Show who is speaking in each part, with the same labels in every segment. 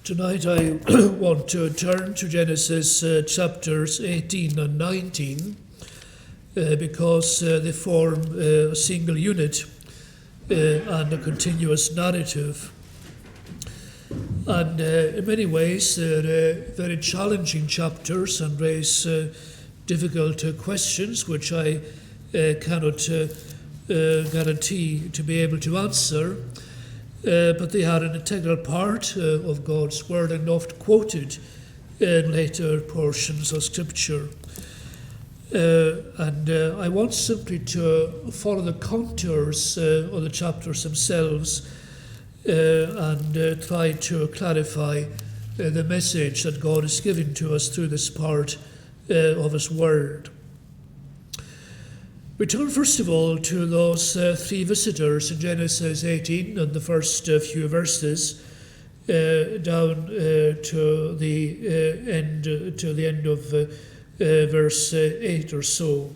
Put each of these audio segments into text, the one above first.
Speaker 1: Tonight I want to turn to Genesis chapters 18 and 19 because they form a single unit and a continuous narrative. And in many ways they're very challenging chapters and raise difficult questions which I cannot guarantee to be able to answer. But they are an integral part of God's Word and oft quoted in later portions of Scripture. And I want simply to follow the contours of the chapters themselves and try to clarify the message that God is giving to us through this part of His Word. We turn first of all to those three visitors in Genesis 18 and the first few verses down to the end of verse 8 or so.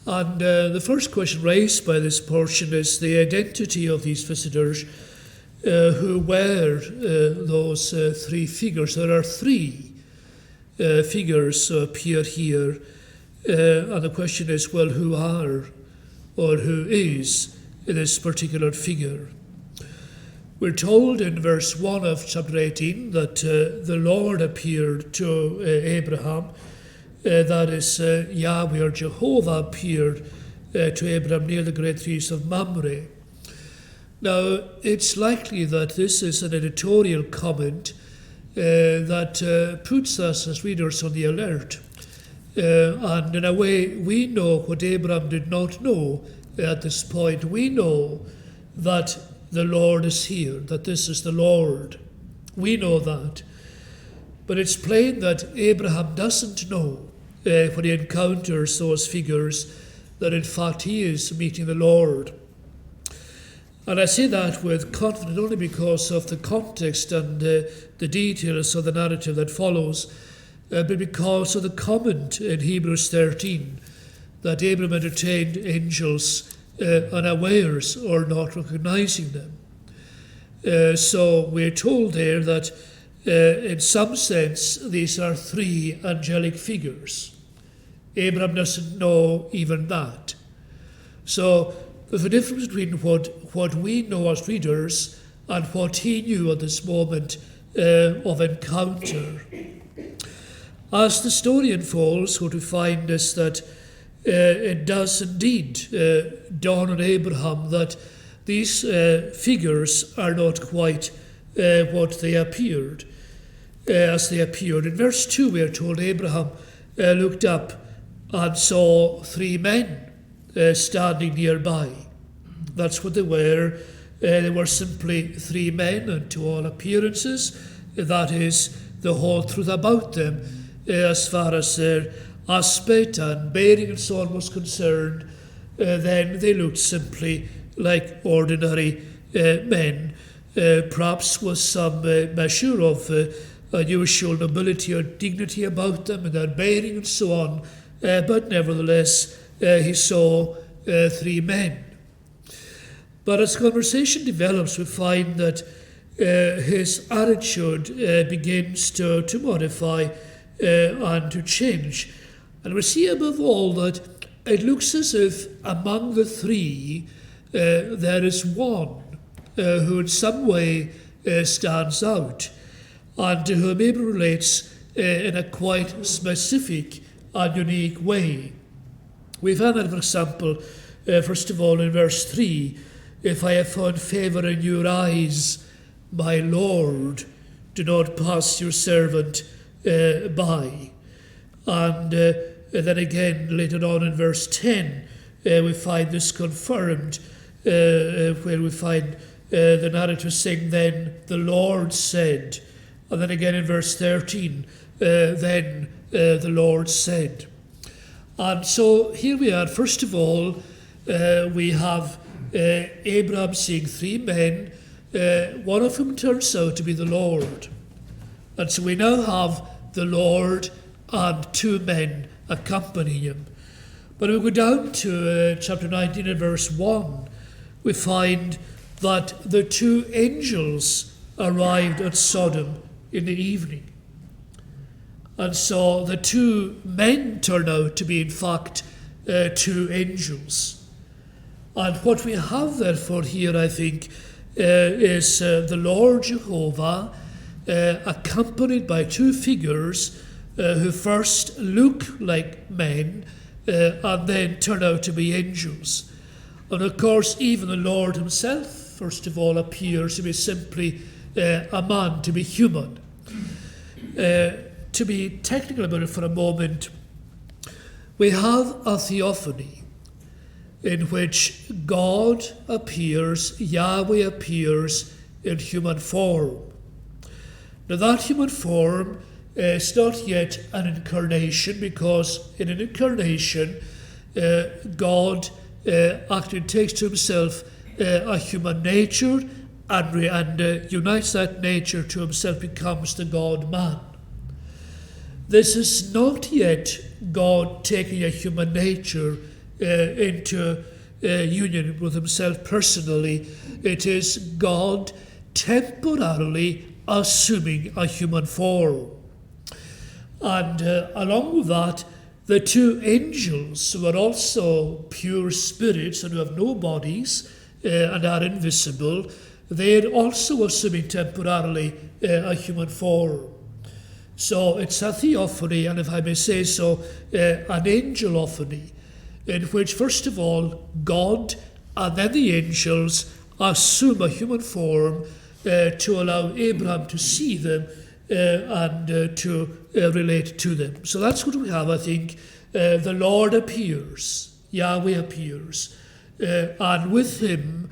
Speaker 1: And the first question raised by this portion is the identity of these visitors. Who were those three figures? There are three figures appear here. And the question is, well, who are or who is this particular figure? We're told in verse 1 of chapter 18 that the Lord appeared to Abraham. That is, Yahweh or Jehovah appeared to Abraham near the great trees of Mamre. Now, it's likely that this is an editorial comment that puts us as readers on the alert. And in a way, we know what Abraham did not know at this point. We know that the Lord is here, that this is the Lord. We know that. But it's plain that Abraham doesn't know when he encounters those figures that in fact he is meeting the Lord. And I say that with confidence only because of the context and the details of the narrative that follows. But because of the comment in Hebrews 13 that Abraham entertained angels unawares or not recognizing them. So we're told there that in some sense these are three angelic figures. Abraham doesn't know even that. So there's a difference between what we know as readers and what he knew at this moment of encounter. As the story unfolds, what we find is that it does indeed dawn on Abraham that these figures are not quite what they appeared, as they appeared. In verse 2 we are told Abraham looked up and saw three men standing nearby. That's what they were. They were simply three men, and to all appearances, that is the whole truth about them. As far as their aspect and bearing and so on was concerned, then they looked simply like ordinary men, perhaps with some measure of unusual nobility or dignity about them and their bearing and so on, but nevertheless he saw three men. But as conversation develops, we find that his attitude begins to modify and to change. And we see above all that it looks as if among the three there is one who in some way stands out and to whom Abraham relates in a quite specific and unique way. We find that, for example, first of all in verse 3, if I have found favour in your eyes, my Lord, do not pass your servant by. And then again later on in verse 10 we find this confirmed where we find the narrator saying then the Lord said, and then again in verse 13 then the Lord said. And so here we are. First of all we have Abraham seeing three men, one of whom turns out to be the Lord. And so we now have the Lord and two men accompanying him. But if we go down to chapter 19 and verse 1, we find that the two angels arrived at Sodom in the evening. And so the two men turn out to be, in fact, two angels. And what we have, therefore, here, I think, is the Lord Jehovah accompanied by two figures who first look like men and then turn out to be angels. And of course, even the Lord himself, first of all, appears to be simply a man, to be human. To be technical about it for a moment, we have a theophany in which God appears, Yahweh appears in human form. Now that human form is not yet an incarnation, because in an incarnation God actually takes to himself a human nature and unites that nature to himself, becomes the God-man. This is not yet God taking a human nature into union with himself personally. It is God temporarily assuming a human form. And along with that, the two angels, who are also pure spirits and who have no bodies and are invisible, they are also assuming temporarily a human form. So it's a theophany, and if I may say so, an angelophany, in which first of all God and then the angels assume a human form to allow Abraham to see them and to relate to them. So that's what we have, I think. The Lord appears, Yahweh appears, and with him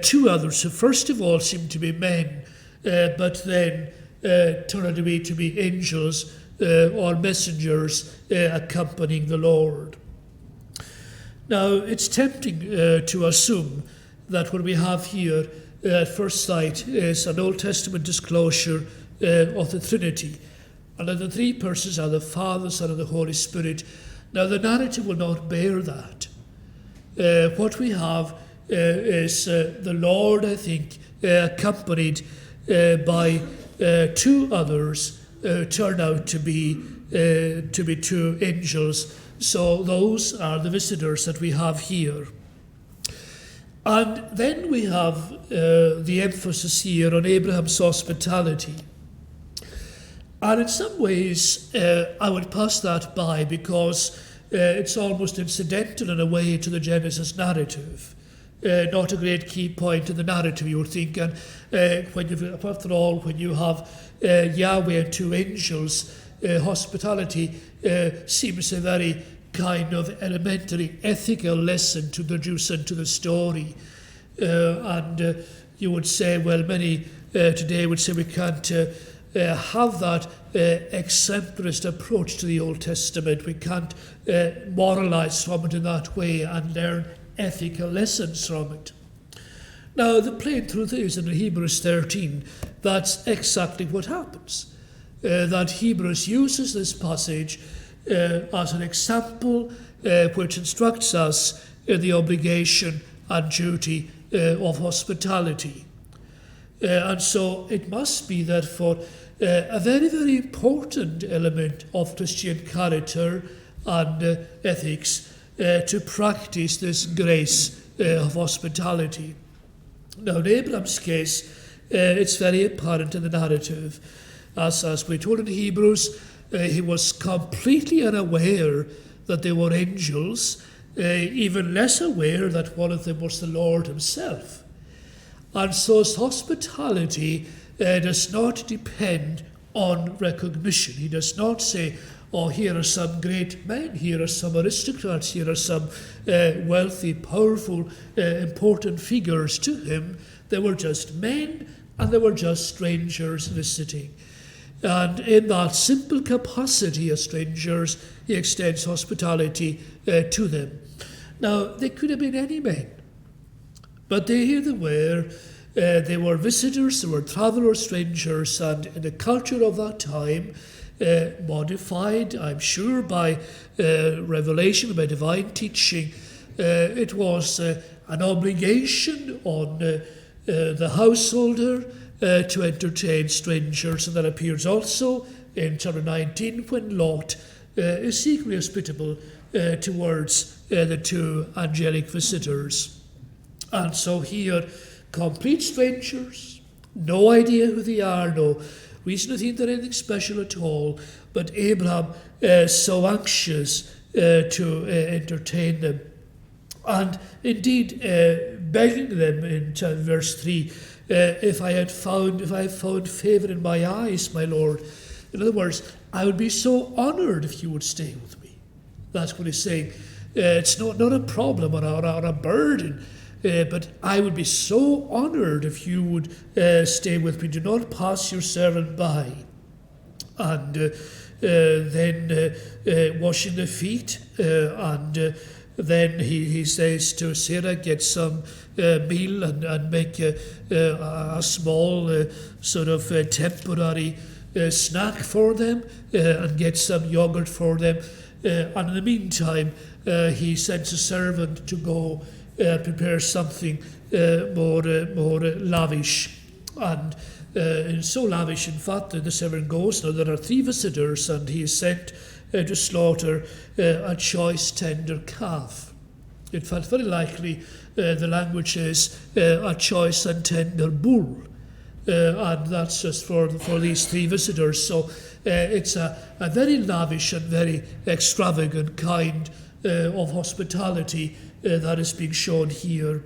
Speaker 1: two others who first of all seem to be men, but then turn out to be angels or messengers accompanying the Lord. Now, it's tempting to assume that what we have here at first sight is an Old Testament disclosure of the Trinity, and that the three persons are the Father, Son, and the Holy Spirit. Now, the narrative will not bear that. What we have is the Lord, I think, accompanied by two others turn out to be two angels. So those are the visitors that we have here. And then we have the emphasis here on Abraham's hospitality. And in some ways, I would pass that by, because it's almost incidental in a way to the Genesis narrative. Not a great key point in the narrative, you would think. And after all, when you have Yahweh and two angels, hospitality seems a very kind of elementary ethical lesson to introduce into the story. And you would say, well, many today would say we can't have that exemplarist approach to the Old Testament. We can't moralize from it in that way and learn ethical lessons from it. Now, the plain truth is, in Hebrews 13, that's exactly what happens. That Hebrews uses this passage as an example which instructs us in the obligation and duty of hospitality. And so it must be that for a very, very important element of Christian character and ethics to practice this grace of hospitality. Now, in Abraham's case, it's very apparent in the narrative. As we told in Hebrews, he was completely unaware that they were angels, even less aware that one of them was the Lord himself. And so his hospitality does not depend on recognition. He does not say, oh, here are some great men, here are some aristocrats, here are some wealthy, powerful, important figures to him. They were just men, and they were just strangers visiting. And in that simple capacity as strangers, he extends hospitality to them. Now, they could have been any men, but here they were. They were visitors, they were travelers, strangers, and in the culture of that time, modified, I'm sure, by revelation, by divine teaching, it was an obligation on the householder to entertain strangers, and that appears also in chapter 19 when Lot is secretly hospitable towards the two angelic visitors. And so here, complete strangers, no idea who they are, no reason to think they're anything special at all, but Abraham so anxious to entertain them. And indeed, begging them in verse 3, if I have found favour in my eyes, my Lord. In other words, I would be so honoured if you would stay with me. That's what he's saying. It's not a problem or a burden, but I would be so honoured if you would stay with me. Do not pass your servant by. And then washing the feet, and then he says to Sarah, get some meal and make a small sort of temporary snack for them, and get some yogurt for them. And in the meantime, he sends a servant to go prepare something more lavish. And so lavish, in fact, that the servant goes. Now there are 3 visitors, and he is sent to slaughter a choice tender calf. In fact, very likely the language is a choice and tender bull. And that's just for these 3 visitors. So it's a very lavish and very extravagant kind of hospitality that is being shown here.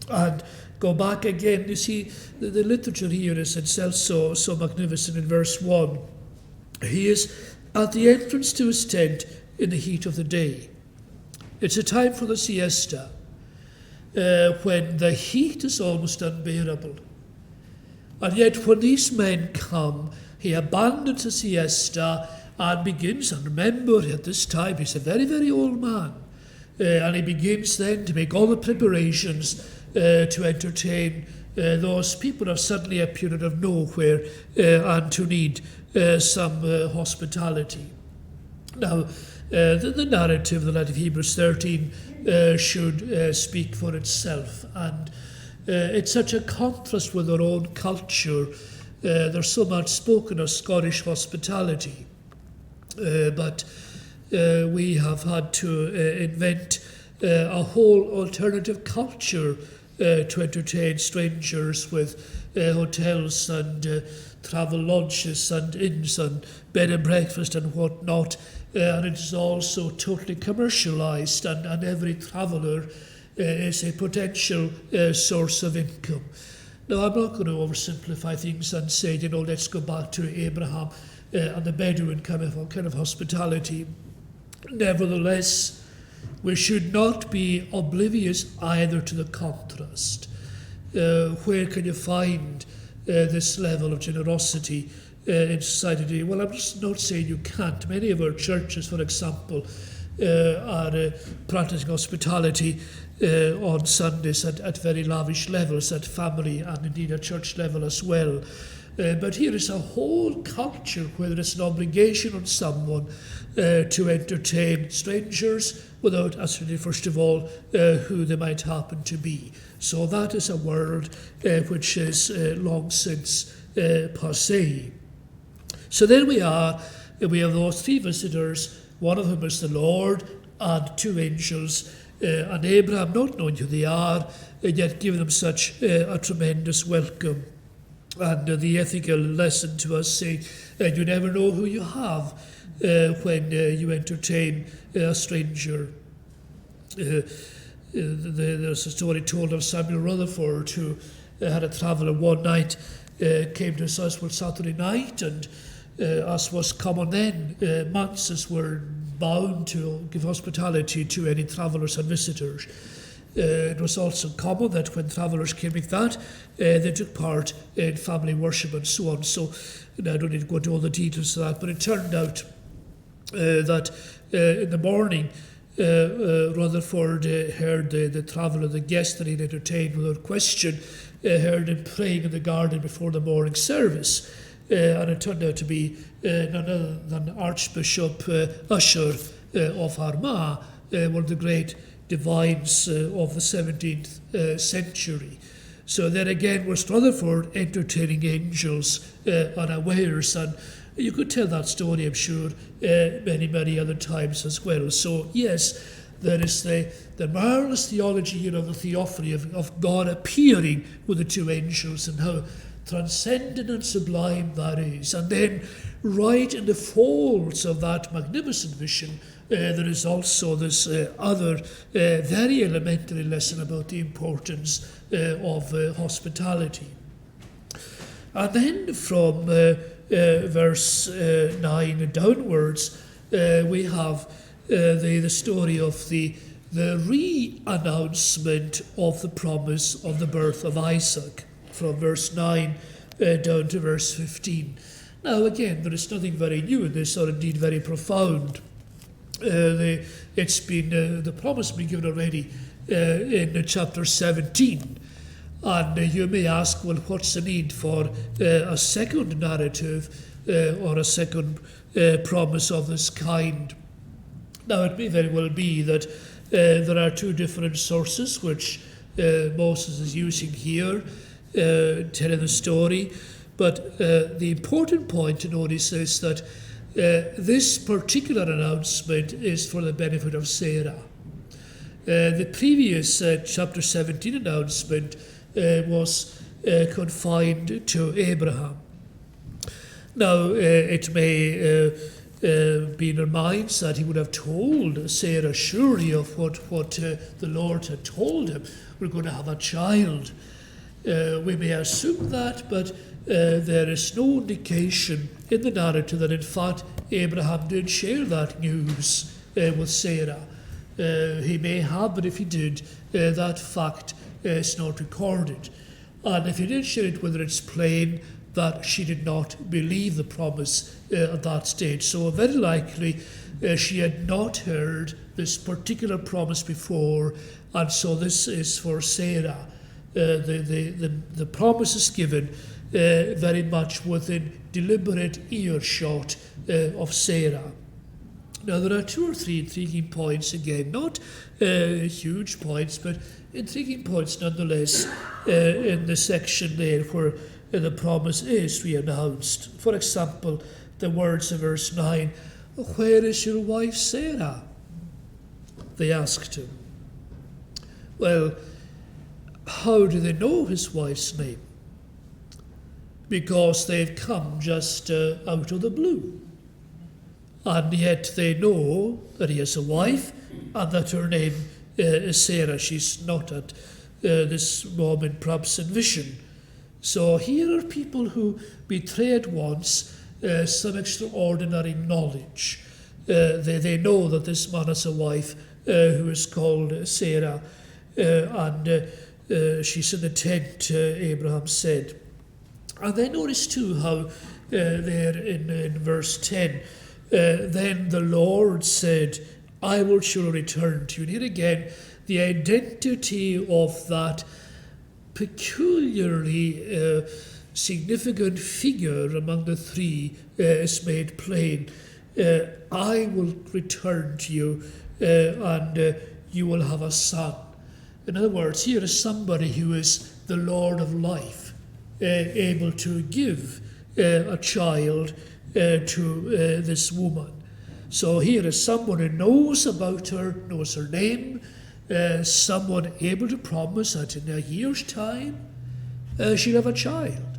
Speaker 1: And go back again, you see, the literature here is itself so magnificent. In verse 1, he is at the entrance to his tent in the heat of the day. It's a time for the siesta, when the heat is almost unbearable. And yet when these men come, he abandons the siesta and begins, and remember at this time he's a very, very old man, and he begins then to make all the preparations to entertain those people who have suddenly appeared out of nowhere and to need some hospitality. Now, the narrative, the light of Hebrews 13, should speak for itself, and it's such a contrast with our own culture. There's so much spoken of Scottish hospitality, but we have had to invent a whole alternative culture to entertain strangers with hotels and travel lodges and inns and bed and breakfast and whatnot. And it is also totally commercialised, and every traveller is a potential source of income. Now, I'm not going to oversimplify things and say, let's go back to Abraham and the Bedouin kind of hospitality. Nevertheless, we should not be oblivious either to the contrast. Where can you find this level of generosity in society today? Well, I'm just not saying you can't. Many of our churches, for example, are practicing hospitality on Sundays at very lavish levels, at family and indeed at church level as well. But here is a whole culture where there is an obligation on someone to entertain strangers without ascertaining, first of all, who they might happen to be. So that is a world which is long since passé. So then we have those 3 visitors, one of whom is the Lord, and 2 angels, and Abraham, not knowing who they are, and yet giving them such a tremendous welcome. And the ethical lesson to us saying, you never know who you have when you entertain a stranger. There's a story told of Samuel Rutherford, who had a traveller one night, came to his house one Saturday night, and as was common then, manses were bound to give hospitality to any travellers and visitors. It was also common that when travellers came like that, they took part in family worship and so on. So I don't need to go into all the details of that, but it turned out that in the morning, Rutherford heard the traveller, the guest that he'd entertained without question, heard him praying in the garden before the morning service. And it turned out to be none other than Archbishop Usher of Armagh, one of the great divines of the 17th century. So then again was Rutherford entertaining angels unawares, and you could tell that story, I'm sure, many other times as well. So yes, there is the marvellous theology here of the theophany of God appearing with the two angels, and how transcendent and sublime that is. And then right in the folds of that magnificent vision, there is also this other very elementary lesson about the importance of hospitality. And then from verse 9 downwards, we have the story of the re-announcement of the promise of the birth of Isaac, from verse 9 down to verse 15. Now again, there is nothing very new in this, or indeed very profound. It's been the promise has been given already in chapter 17, and you may ask, well, what's the need for a second narrative or a second promise of this kind? Now, it may very well be that there are two different sources which Moses is using here, telling the story. But the important point to notice is that this particular announcement is for the benefit of Sarah. The previous chapter 17 announcement was confined to Abraham. Now, it may be in our minds that he would have told Sarah surely of what the Lord had told him. We're going to have a child. We may assume that, but there is no indication in the narrative that in fact Abraham did share that news with Sarah. He may have, but if he did, that fact is not recorded. And if he did share it with her, it's plain that she did not believe the promise at that stage. So very likely she had not heard this particular promise before, and so this is for Sarah. The promise is given very much within deliberate earshot of Sarah. Now there are two or three intriguing points again, not huge points, but intriguing points nonetheless in the section there where the promise is re-announced. For example, the words of verse 9, "Where is your wife Sarah?" they asked him. Well, how do they know his wife's name? Because they've come just out of the blue. And yet they know that he has a wife and that her name is Sarah. She's not at this moment perhaps in vision. So here are people who betray at once some extraordinary knowledge. They know that this man has a wife who is called Sarah, and she's in the tent, Abraham said. And then notice too how there in verse 10, then the Lord said, "I will surely return to you." And here again, the identity of that peculiarly significant figure among the three is made plain. I will return to you, and you will have a son. In other words, here is somebody who is the Lord of life, able to give a child to this woman. So here is someone who knows about her, knows her name, someone able to promise that in a year's time she'll have a child,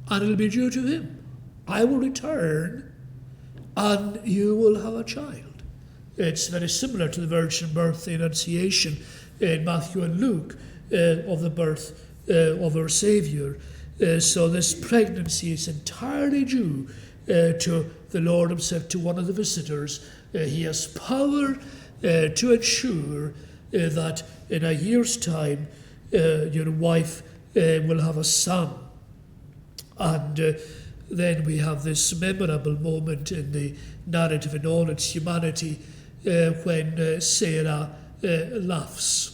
Speaker 1: and it'll be due to him. I will return, and you will have a child. It's very similar to the virgin birth, the Annunciation in Matthew and Luke of the birth of our Saviour. So this pregnancy is entirely due to the Lord himself, to one of the visitors. He has power to ensure that in a year's time your wife will have a son. And then we have this memorable moment in the narrative in all its humanity when Sarah laughs.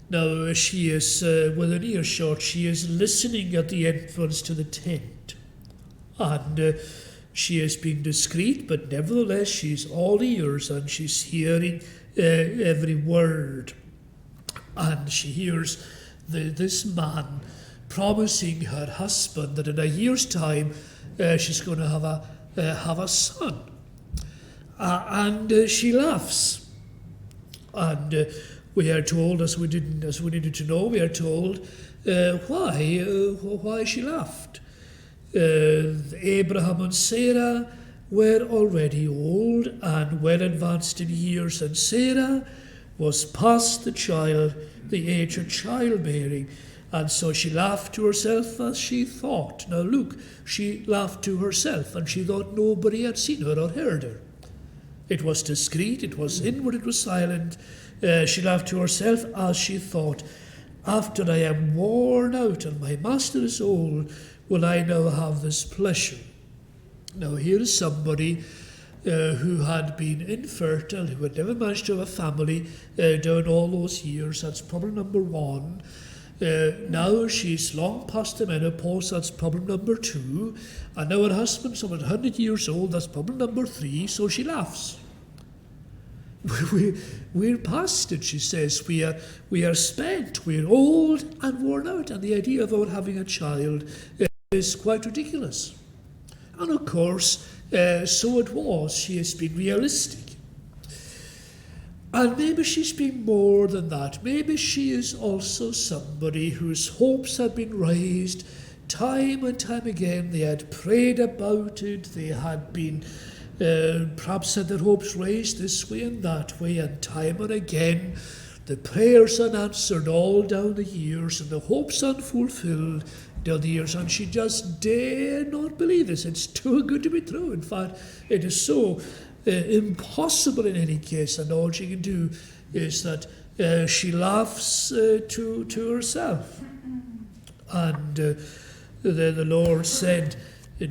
Speaker 1: Now she is within earshot. She is listening at the entrance to the tent, and she is being discreet, but nevertheless she's all ears, and she's hearing every word, and she hears this man promising her husband that in a year's time she's going to have a son. And she laughs. And we are told, as we needed to know, we are told why she laughed. Abraham and Sarah were already old and well advanced in years, and Sarah was past the age of childbearing. And so she laughed to herself as she thought. Now look, she laughed to herself, and she thought nobody had seen her or heard her. It was discreet, it was inward, it was silent. She laughed to herself as she thought, after I am worn out and my master is old, will I now have this pleasure? Now here is somebody who had been infertile, who had never managed to have a family down all those years. That's problem number one. Now she's long past the menopause. That's problem number two. And now her husband's over 100 years old. That's problem number three. So she laughs. We're past it, she says. We are spent. We're old and worn out. And the idea of our having a child is quite ridiculous. And of course, so it was. She has been realistic. And maybe she's been more than that. Maybe she is also somebody whose hopes have been raised time and time again. They had prayed about it. They had been perhaps had their hopes raised this way and that way, and time and again the prayers unanswered all down the years, and the hopes unfulfilled down the years, and she just dare not believe this. It's too good to be true. In fact, it is so impossible in any case, and all she can do is that she laughs to herself. And the Lord said,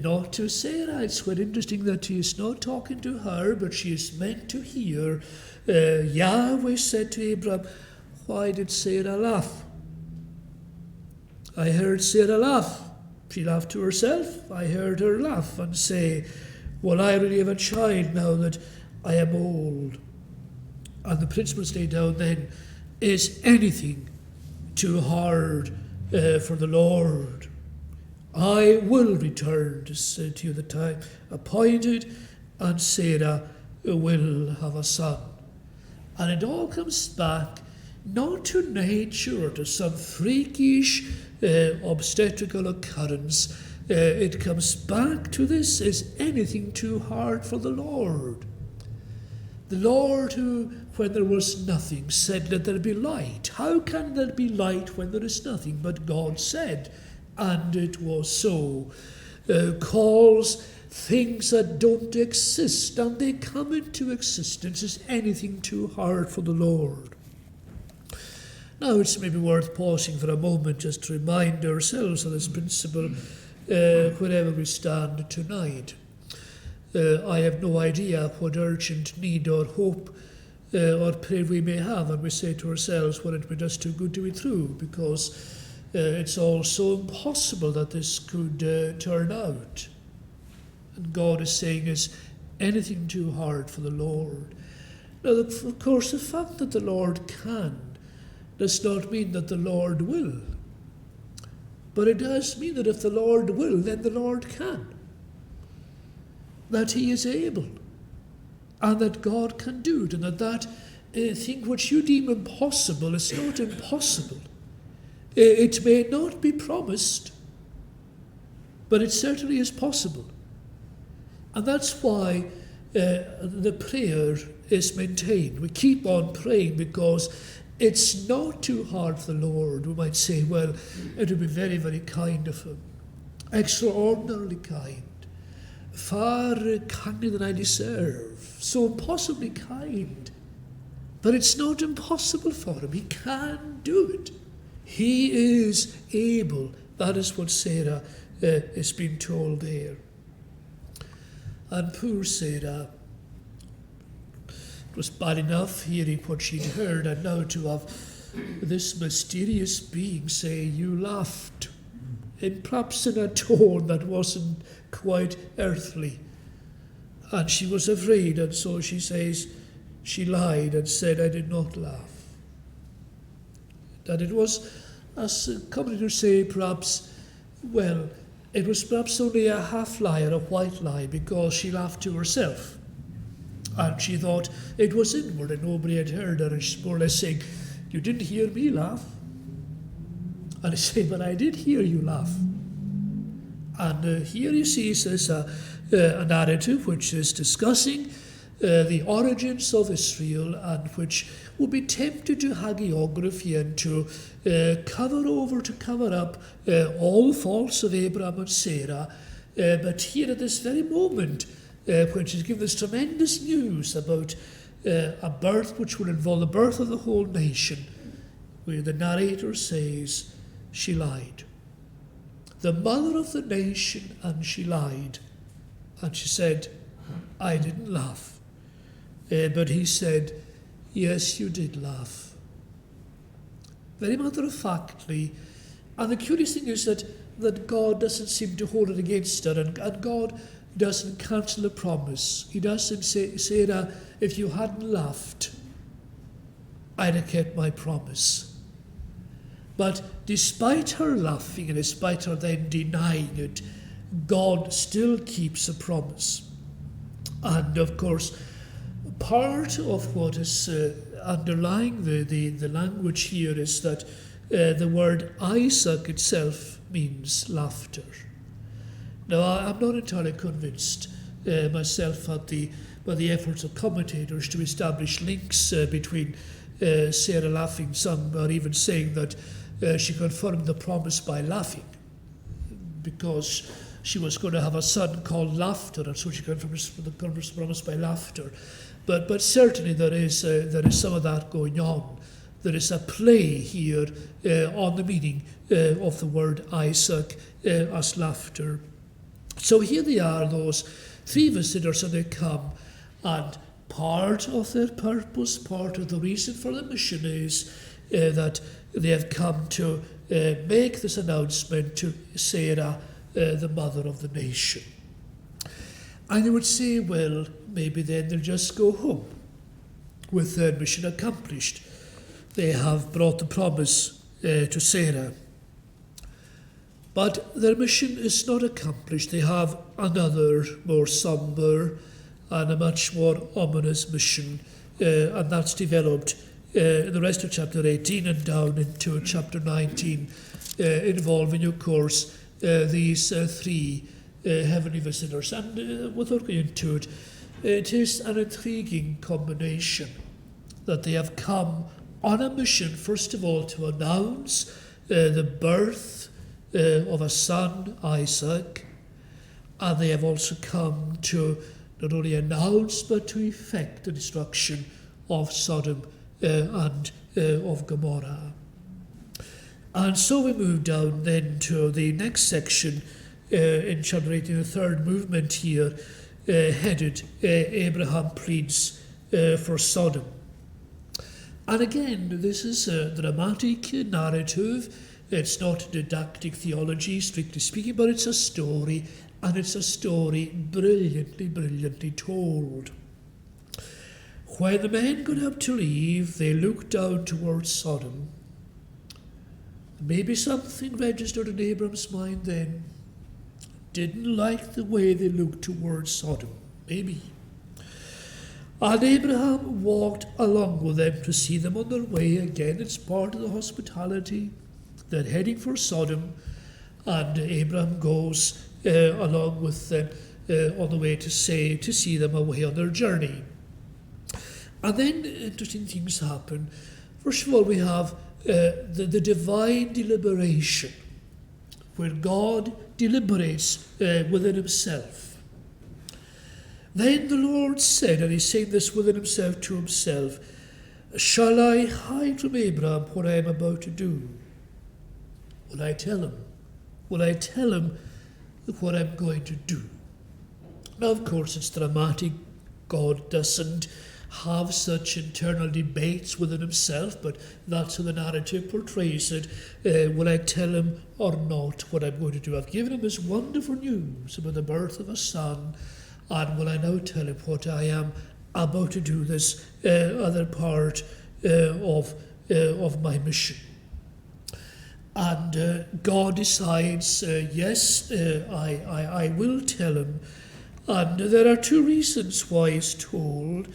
Speaker 1: not to Sarah. It's quite interesting that he is not talking to her, but she is meant to hear. Yahweh said to Abraham, why did Sarah laugh? I heard Sarah laugh. She laughed to herself. I heard her laugh and say, well, I really have a child now that I am old. And the principle laid down then, is anything too hard for the Lord? I will return to you the time appointed, and Sarah will have a son. And it all comes back not to nature or to some freakish obstetrical occurrence. It comes back to this: is anything too hard for the Lord? The Lord who, when there was nothing, said, let there be light. How can there be light when there is nothing? But God said, and it was so. Calls things that don't exist, and they come into existence. Is anything too hard for the Lord? Now it's maybe worth pausing for a moment just to remind ourselves of this principle wherever we stand tonight. I have no idea what urgent need or hope or prayer we may have, and we say to ourselves, well, it be just too good to be true, because it's all so impossible that this could turn out. And God is saying, is anything too hard for the Lord? Now, of course, the fact that the Lord can does not mean that the Lord will. But it does mean that if the Lord will, then the Lord can. That he is able. And that God can do it. And that thing which you deem impossible is not impossible. It may not be promised, but it certainly is possible. And that's why the prayer is maintained. We keep on praying because it's not too hard for the Lord. We might say, well, it would be very, very kind of him. Extraordinarily kind. Far kinder than I deserve. So impossibly kind. But it's not impossible for him. He can do it. He is able. That is what Sarah is being told there. And poor Sarah, it was bad enough hearing what she'd heard, and now to have this mysterious being say, you laughed, and perhaps in a tone that wasn't quite earthly. And she was afraid, and so she says, she lied and said, I did not laugh. That it was as commentators say, perhaps, well, it was perhaps only a half lie or a white lie, because she laughed to herself. And she thought it was inward and nobody had heard her, and she's more or less saying, "You didn't hear me laugh." And I say, "But I did hear you laugh." And here you see is a narrative which is discussing the origins of Israel, and which would be tempted to hagiography and to cover up all faults of Abraham and Sarah. But here at this very moment, when she's given this tremendous news about a birth which will involve the birth of the whole nation, where the narrator says, she lied. The mother of the nation, and she lied. And she said, "I didn't laugh." But he said, "Yes, you did laugh." Very matter-of-factly. And the curious thing is that God doesn't seem to hold it against her, and God doesn't cancel the promise. He doesn't say, "Sarah, if you hadn't laughed, I'd have kept my promise." But despite her laughing and despite her then denying it, God still keeps a promise. And of course, part of what is underlying the language here is that the word Isaac itself means laughter. Now, I'm not entirely convinced myself by the efforts of commentators to establish links between Sarah laughing. Some are even saying that she confirmed the promise by laughing, because she was going to have a son called Laughter, and so she confirmed the promise by laughter. But certainly there is some of that going on. There is a play here on the meaning of the word Isaac as laughter. So here they are, those three visitors, and they come, and part of their purpose, part of the reason for the mission is that they have come to make this announcement to Sarah, the mother of the nation. And they would say, well, maybe then they'll just go home with their mission accomplished. They have brought the promise to Sarah. But their mission is not accomplished. They have another more sombre and a much more ominous mission, and that's developed in the rest of chapter 18 and down into chapter 19, involving, of course, these three heavenly visitors. And without going into it, it is an intriguing combination that they have come on a mission, first of all, to announce the birth of a son, Isaac, and they have also come to not only announce but to effect the destruction of Sodom and of Gomorrah. And so we move down then to the next section in chapter 18, the third movement here, headed Abraham pleads for Sodom. And again, this is a dramatic narrative. It's not didactic theology, strictly speaking, but it's a story, and it's a story brilliantly told. When the men got up to leave, they looked down towards Sodom. Maybe something registered in Abram's mind then. Didn't like the way they looked towards Sodom. Maybe. And Abraham walked along with them to see them on their way. Again, it's part of the hospitality. They're heading for Sodom, and Abraham goes along with them on the way to see them away on their journey. And then interesting things happen. First of all, we have the divine deliberation, where God deliberates within himself. Then the Lord said, and he's saying this within himself to himself, "Shall I hide from Abraham what I am about to do? Will I tell him? Will I tell him what I'm going to do?" Now, of course, it's dramatic. God doesn't have such internal debates within himself, but that's how the narrative portrays it. Will I tell him or not what I'm going to do? I've given him this wonderful news about the birth of a son, and will I now tell him what I am about to do, this other part of my mission? And God decides, yes, I will tell him. And there are two reasons why he's told.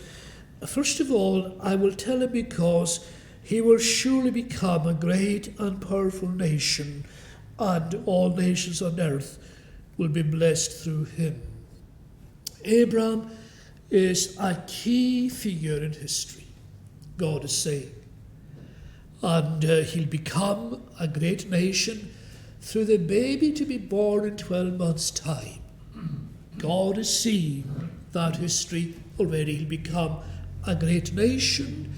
Speaker 1: First of all, I will tell him because he will surely become a great and powerful nation, and all nations on earth will be blessed through him. Abraham is a key figure in history, God is saying. And he'll become a great nation through the baby to be born in 12 months' time. God is seeing that history already. He'll become a great nation,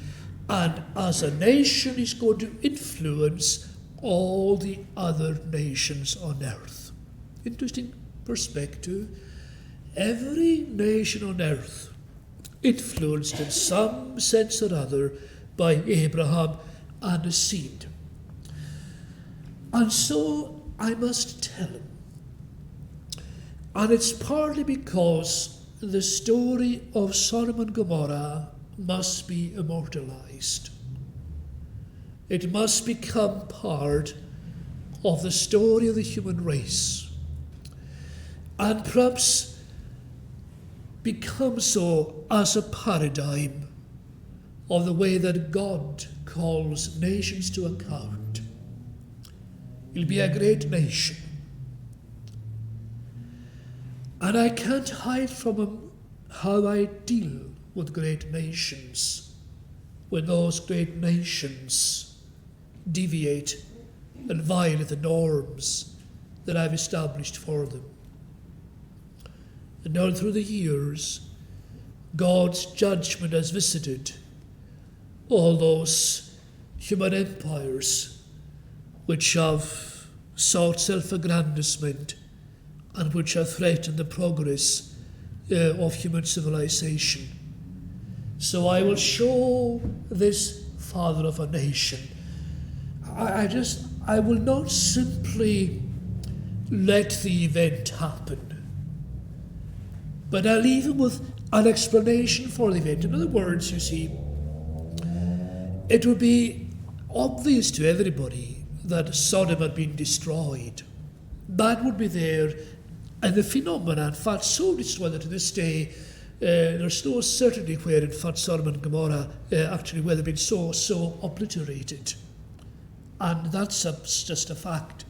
Speaker 1: and as a nation he's going to influence all the other nations on earth. Interesting perspective. Every nation on earth influenced in some sense or other by Abraham and his seed. And so I must tell him. And it's partly because the story of Sodom and Gomorrah must be immortalized. It must become part of the story of the human race, and perhaps become so as a paradigm of the way that God calls nations to account. It'll be a great nation. And I can't hide from him how I deal with great nations when those great nations deviate and violate the norms that I've established for them. And down through the years, God's judgment has visited all those human empires which have sought self-aggrandizement and which have threatened the progress of human civilization. So I will show this father of a nation. I will not simply let the event happen, but I'll leave him with an explanation for the event. In other words, you see, it would be obvious to everybody that Sodom had been destroyed. That would be there, and the phenomenon, in fact, so destroyed that to this day, there's no certainty where, in fact, Sodom and Gomorrah actually where they've been so obliterated. And that's just a fact.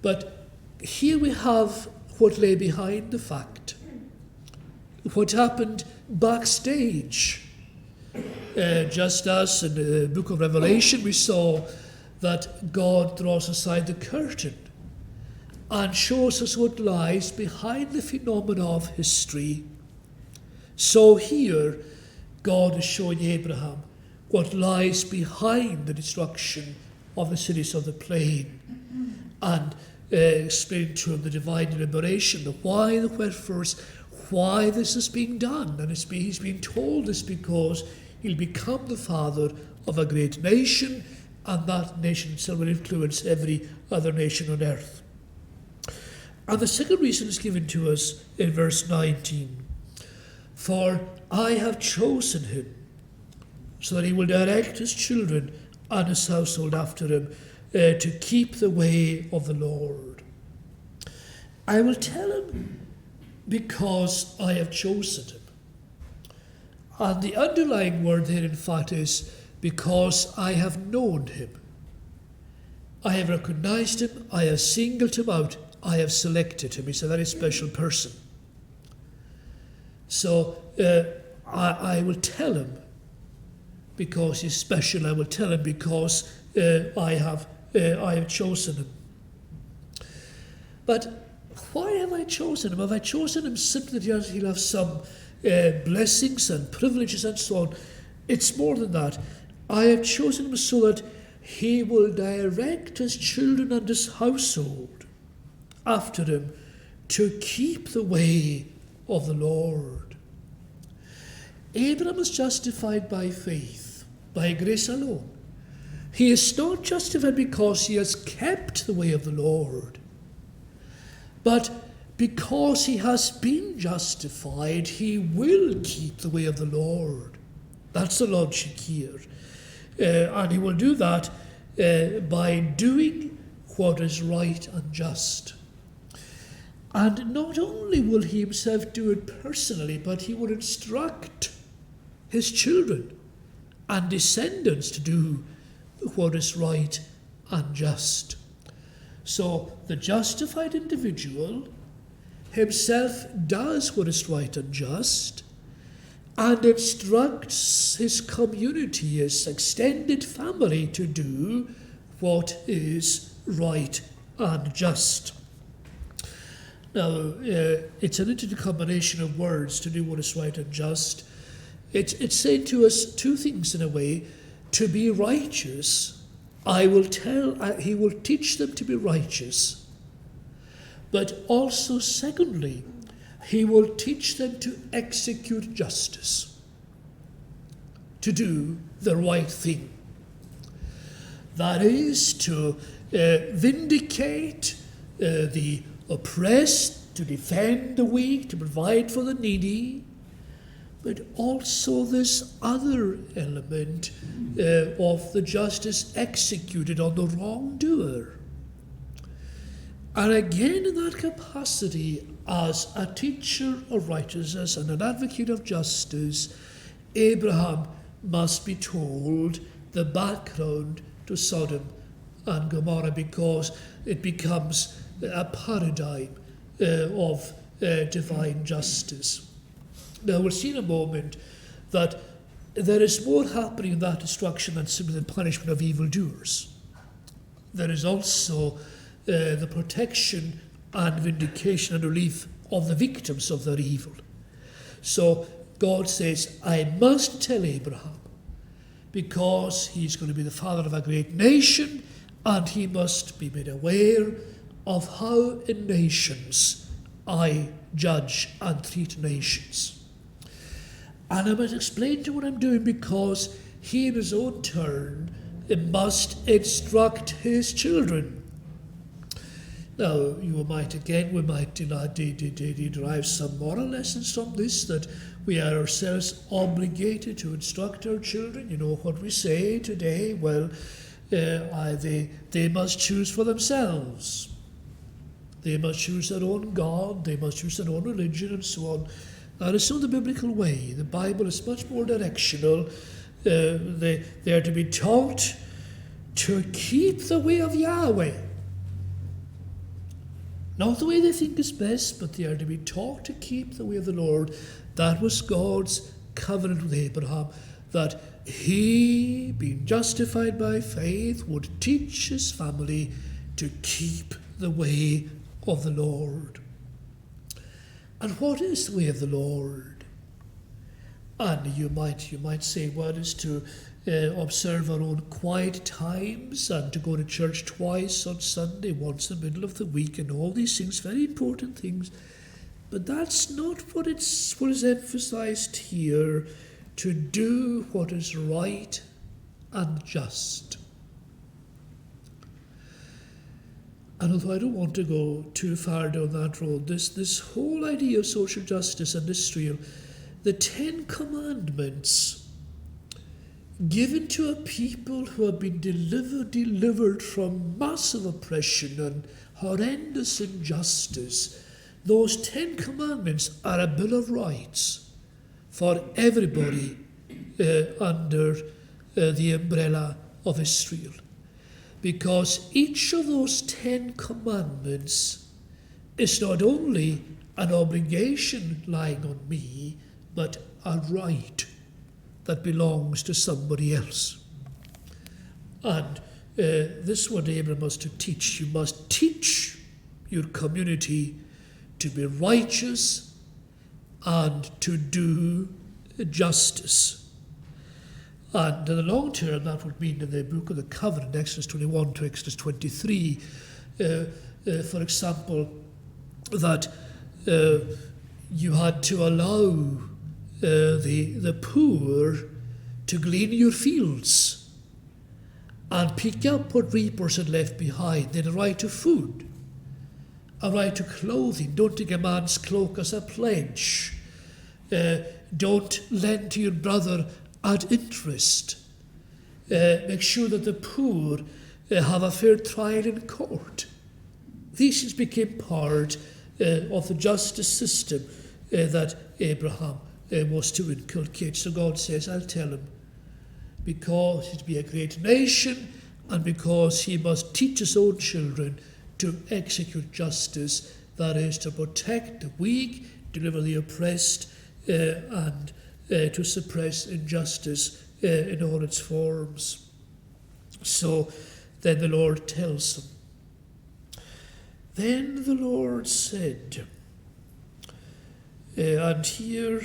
Speaker 1: But here we have what lay behind the fact, what happened backstage. Just as in the book of Revelation we saw that God draws aside the curtain and shows us what lies behind the phenomena of history. So here God is showing Abraham what lies behind the destruction of the cities of the plain, and explaining to him the divine deliberation, the why, the wherefores, why this is being done. And he's being told this because he'll become the father of a great nation, and that nation itself will influence every other nation on earth. And the second reason is given to us in verse 19. For I have chosen him, so that he will direct his children and his household after him, to keep the way of the Lord. I will tell him because I have chosen him. And the underlying word there, in fact, is because I have known him. I have recognized him, I have singled him out, I have selected him. He's a very special person. So I will tell him because he's special. I will tell him because I have chosen him. But why have I chosen him? Have I chosen him simply that he'll have some blessings and privileges and so on? It's more than that. I have chosen him so that he will direct his children and his household after him to keep the way of the Lord. Abraham is justified by faith, by grace alone. He is not justified because he has kept the way of the Lord, but because he has been justified, he will keep the way of the Lord. That's the logic here. And he will do that by doing what is right and just. And not only will he himself do it personally, but he will instruct his children and descendants to do what is right and just. So the justified individual himself does what is right and just, and instructs his community, his extended family, to do what is right and just. Now, it's an interesting combination of words, to do what is right and just. It's saying to us two things in a way. To be righteous, he will teach them to be righteous. But also, secondly, he will teach them to execute justice, to do the right thing. That is, to vindicate the oppressed, to defend the weak, to provide for the needy, but also this other element of the justice executed on the wrongdoer. And again, in that capacity, as a teacher of righteousness and an advocate of justice, Abraham must be told the background to Sodom and Gomorrah, because it becomes a paradigm of divine justice. Now, we'll see in a moment that there is more happening in that destruction than simply the punishment of evildoers. There is also the protection and vindication and relief of the victims of their evil. So God says, I must tell Abraham, because he's going to be the father of a great nation, and he must be made aware of how in nations I judge and treat nations. And I must explain to what I'm doing, because he in his own turn must instruct his children. Now, we might derive some moral lessons from this, that we are ourselves obligated to instruct our children. You know what we say today? Well, they must choose for themselves. They must choose their own God, they must choose their own religion, and so on. That is not the biblical way. The Bible is much more directional. They are to be taught to keep the way of Yahweh. Not the way they think is best, but they are to be taught to keep the way of the Lord. That was God's covenant with Abraham, that he, being justified by faith, would teach his family to keep the way of the Lord. And what is the way of the Lord? And you might say, well, it is to observe our own quiet times and to go to church twice on Sunday, once in the middle of the week, and all these things, very important things. But that's not what is emphasized here, to do what is right and just. And although I don't want to go too far down that road, this whole idea of social justice and Israel, the 10 Commandments given to a people who have been delivered from massive oppression and horrendous injustice, those 10 Commandments are a Bill of Rights for everybody under the umbrella of Israel. Because each of those 10 Commandments is not only an obligation lying on me, but a right that belongs to somebody else. And this is what Abraham was to teach. You must teach your community to be righteous and to do justice. And in the long term, that would mean in the book of the covenant, Exodus 21 to Exodus 23, for example, that you had to allow the poor to glean your fields and pick up what reapers had left behind. They had a right to food, a right to clothing. Don't take a man's cloak as a pledge. Don't lend to your brother at interest. Make sure that the poor have a fair trial in court. These things became part of the justice system that Abraham was to inculcate. So God says, I'll tell him, because he'd be a great nation and because he must teach his own children to execute justice, that is, to protect the weak, deliver the oppressed, and to suppress injustice in all its forms. So then the Lord tells them. Then the Lord said, and here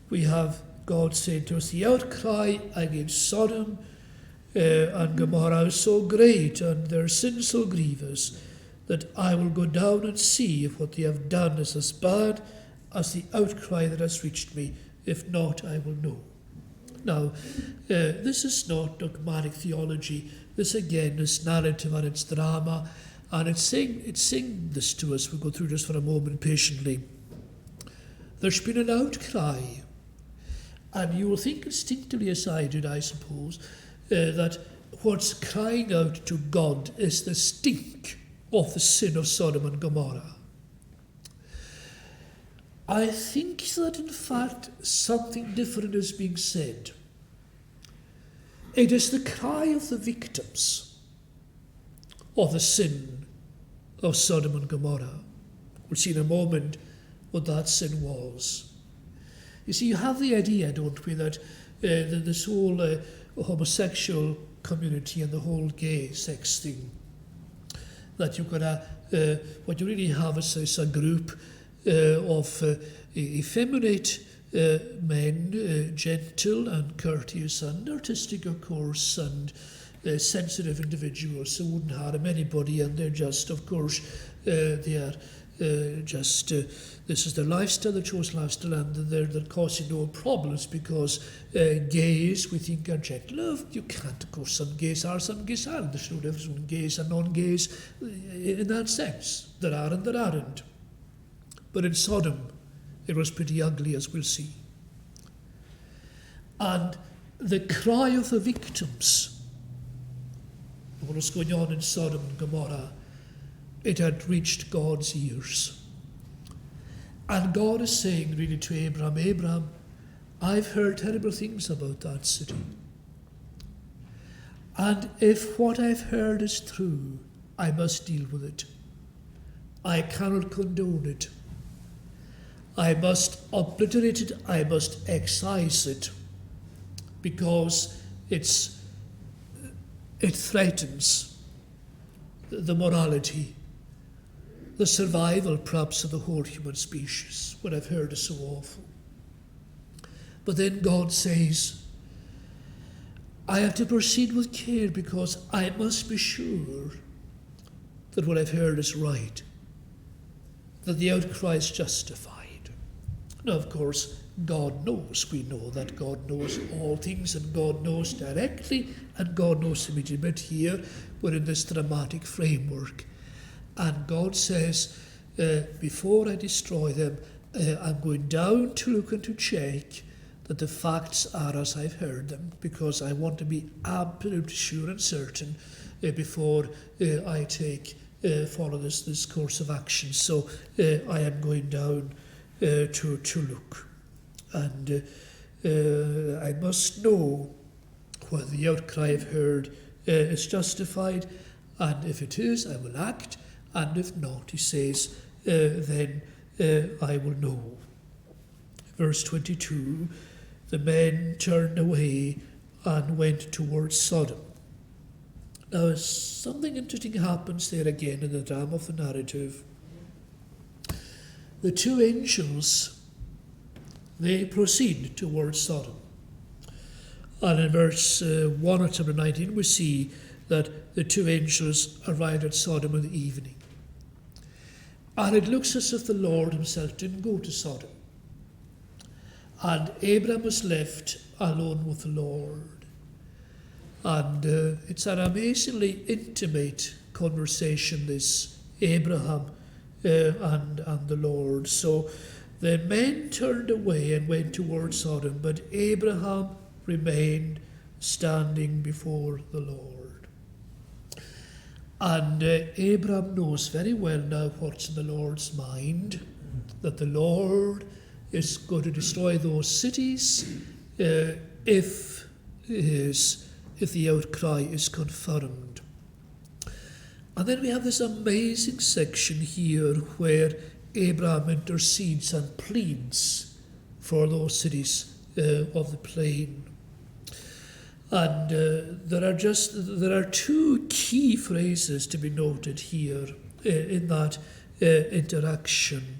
Speaker 1: we have God saying to us, the outcry against Sodom and Gomorrah is so great and their sin so grievous that I will go down and see if what they have done is as bad as the outcry that has reached me. If not, I will know. Now, this is not dogmatic theology. This again is narrative and it's drama, and it's saying this to us. We'll go through this for a moment patiently. There's been an outcry, and you will think instinctively, as I did, I suppose, that what's crying out to God is the stink of the sin of Sodom and Gomorrah. I think that in fact something different is being said. It is the cry of the victims of the sin of Sodom and Gomorrah. We'll see in a moment what that sin was. You see, you have the idea, don't we, that this whole homosexual community and the whole gay sex thing, that you've got what you really have is a group of effeminate men, gentle and courteous and artistic, of course, and sensitive individuals who wouldn't harm anybody, and they're just, of course, they are this is their lifestyle, their chosen lifestyle, and they're causing no problems because gays, we think, are gentle. You can't, of course, some gays are, there's no difference between gays and non-gays in that sense. There are and there aren't. But in Sodom, it was pretty ugly, as we'll see. And the cry of the victims, what was going on in Sodom and Gomorrah, it had reached God's ears. And God is saying really to Abraham, Abraham, I've heard terrible things about that city. And if what I've heard is true, I must deal with it. I cannot condone it. I must obliterate it, I must excise it, because it threatens the morality, the survival perhaps of the whole human species. What I've heard is so awful. But then God says, I have to proceed with care because I must be sure that what I've heard is right, that the outcry is justified. Now, of course, God knows. We know that God knows all things, and God knows directly, and God knows immediately. But here, we're in this dramatic framework. And God says, before I destroy them, I'm going down to look and to check that the facts are as I've heard them, because I want to be absolutely sure and certain before I follow this course of action. So I am going down to look, and I must know whether the outcry I've heard is justified, and if it is, I will act, and if not, he says, then I will know. Verse 22, the men turned away and went towards Sodom. Now, something interesting happens there again in the drama of the narrative. The two angels, they proceed towards Sodom. And in verse 1 of chapter 19, we see that the two angels arrived at Sodom in the evening. And it looks as if the Lord himself didn't go to Sodom. And Abraham was left alone with the Lord. And it's an amazingly intimate conversation, this Abraham and the Lord. So the men turned away and went towards Sodom, but Abraham remained standing before the Lord. And Abraham knows very well now what's in the Lord's mind, that the Lord is going to destroy those cities if the outcry is confirmed. And then we have this amazing section here where Abraham intercedes and pleads for those cities of the plain. And there are two key phrases to be noted here in that interaction.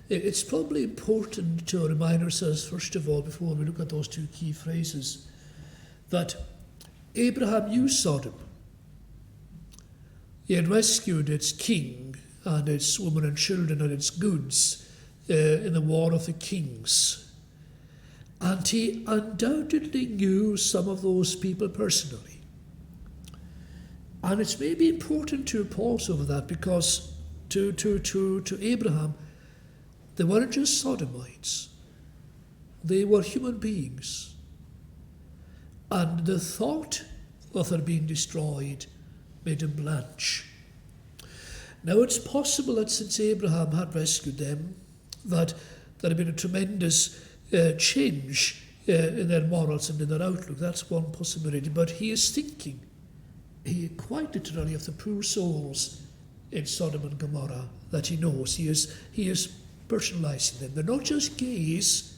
Speaker 1: It's probably important to remind ourselves, first of all, before we look at those two key phrases, that Abraham knew Sodom. He had rescued its king and its women and children and its goods in the War of the Kings. And he undoubtedly knew some of those people personally. And it's maybe important to pause over that, because to Abraham, they weren't just sodomites. They were human beings. And the thought of their being destroyed made him blanch. Now it's possible that since Abraham had rescued them, that there had been a tremendous change in their morals and in their outlook. That's one possibility. But he is thinking, quite literally, of the poor souls in Sodom and Gomorrah that he knows. He is personalizing them. They're not just gays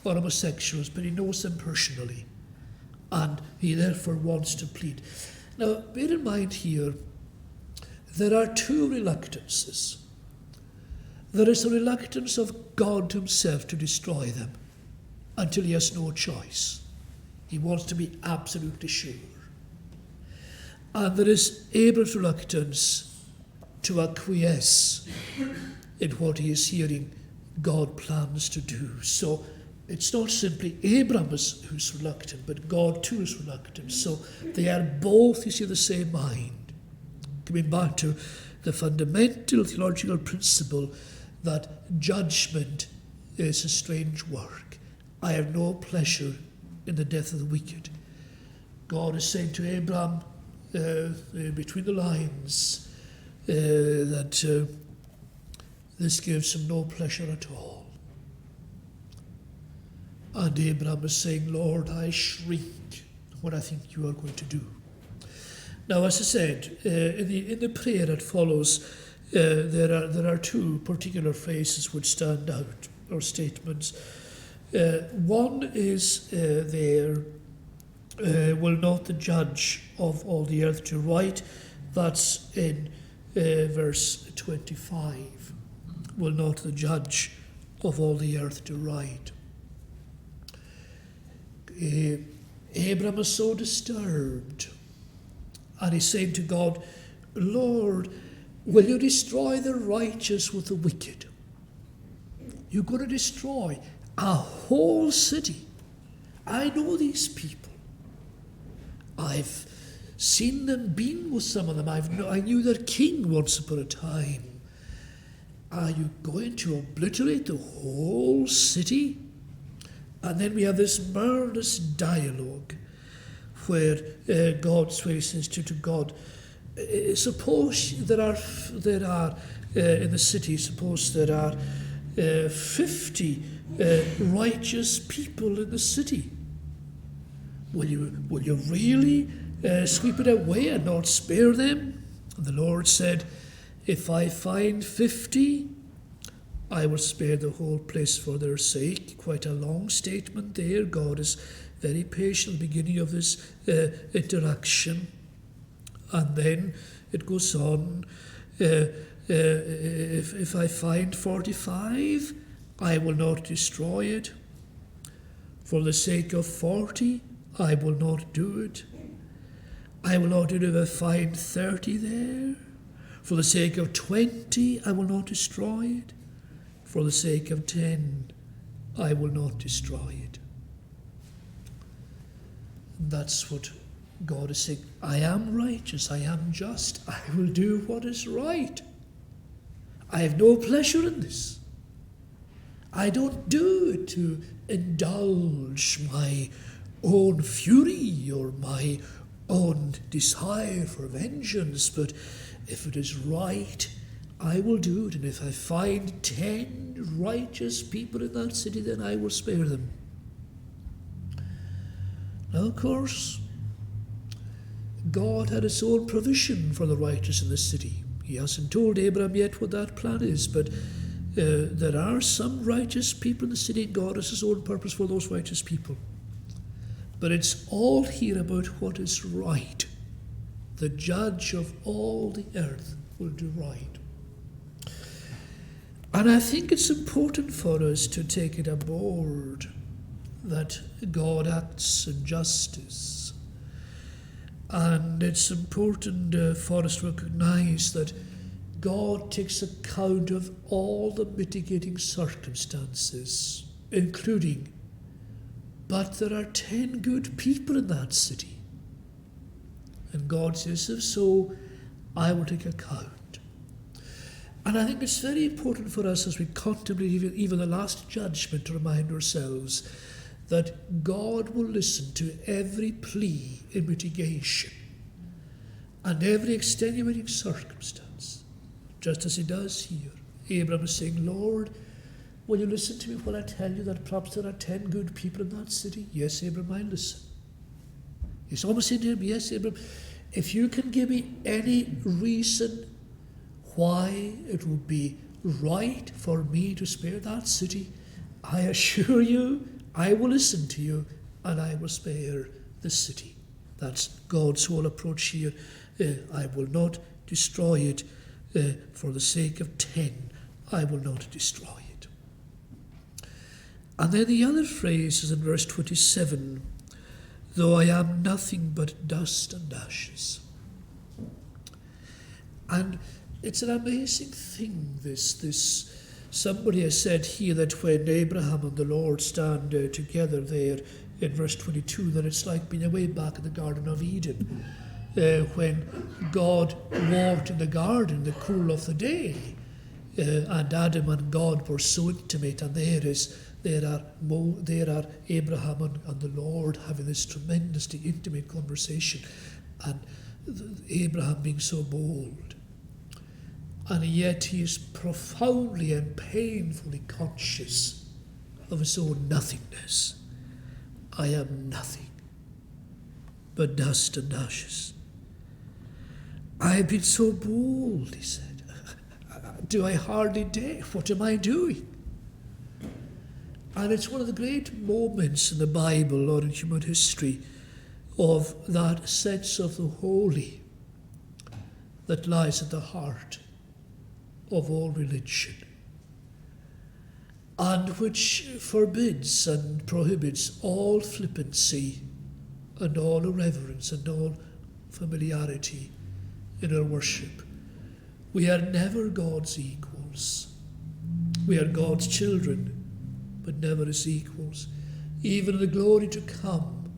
Speaker 1: or homosexuals, but he knows them personally. And he therefore wants to plead. Now, bear in mind here, there are two reluctances. There is a reluctance of God himself to destroy them until he has no choice. He wants to be absolutely sure. And there is Abraham's reluctance to acquiesce in what he is hearing God plans to do. So it's not simply Abraham who's reluctant, but God too is reluctant. So they are both, you see, the same mind. Coming back to the fundamental theological principle that judgment is a strange work. I have no pleasure in the death of the wicked. God is saying to Abraham, between the lines, that this gives him no pleasure at all. And Abraham is saying, Lord, I shrink what I think you are going to do. Now, as I said, in the prayer that follows, there are two particular phrases which stand out, or statements. One is will not the judge of all the earth do right? That's in verse 25. Will not the judge of all the earth do right? Abraham is so disturbed, and he's saying to God, Lord, will you destroy the righteous with the wicked? You're going to destroy a whole city. I know these people. I've seen them, been with some of them. I knew their king once upon a time. Are you going to obliterate the whole city? And then we have this murderous dialogue where God says to God, suppose there are in the city, suppose there are 50 righteous people in the city. Will you really sweep it away and not spare them? And the Lord said, if I find 50, I will spare the whole place for their sake. Quite a long statement there. God is very patient at the beginning of this interaction. And then it goes on, if I find 45, I will not destroy it. For the sake of 40, I will not do it. I will not do it if I find 30 there. For the sake of 20, I will not destroy it. For the sake of 10, I will not destroy it. And that's what God is saying. I am righteous, I am just, I will do what is right. I have no pleasure in this. I don't do it to indulge my own fury or my own desire for vengeance, but if it is right, I will do it, and if I find 10 righteous people in that city, then I will spare them. Now, of course, God had his own provision for the righteous in the city. He hasn't told Abraham yet what that plan is, but there are some righteous people in the city, and God has his own purpose for those righteous people. But it's all here about what is right. The judge of all the earth will do right. And I think it's important for us to take it aboard that God acts in justice. And it's important for us to recognize that God takes account of all the mitigating circumstances, including, but there are 10 good people in that city. And God says, if so, I will take account. And I think it's very important for us as we contemplate even the last judgment to remind ourselves that God will listen to every plea in mitigation and every extenuating circumstance, just as he does here. Abraham is saying, Lord, will you listen to me when I tell you that perhaps there are 10 good people in that city? Yes, Abraham, I listen. He's almost saying to him, yes, Abraham, if you can give me any reason why it would be right for me to spare that city, I assure you, I will listen to you and I will spare the city. That's God's whole approach here. I will not destroy it for the sake of 10. I will not destroy it. And then the other phrase is in verse 27, though I am nothing but dust and ashes. And it's an amazing thing, this. Somebody has said here that when Abraham and the Lord stand together there in verse 22, that it's like being away back in the Garden of Eden, when God walked in the garden in the cool of the day, and Adam and God were so intimate, and there are Abraham and the Lord having this tremendously intimate conversation, and Abraham being so bold. And yet he is profoundly and painfully conscious of his own nothingness. I am nothing but dust and ashes. I have been so bold, he said. Do I hardly dare? What am I doing? And it's one of the great moments in the Bible or in human history of that sense of the holy that lies at the heart of all religion, and which forbids and prohibits all flippancy and all irreverence and all familiarity in our worship. We are never God's equals. We are God's children, but never his equals. Even in the glory to come,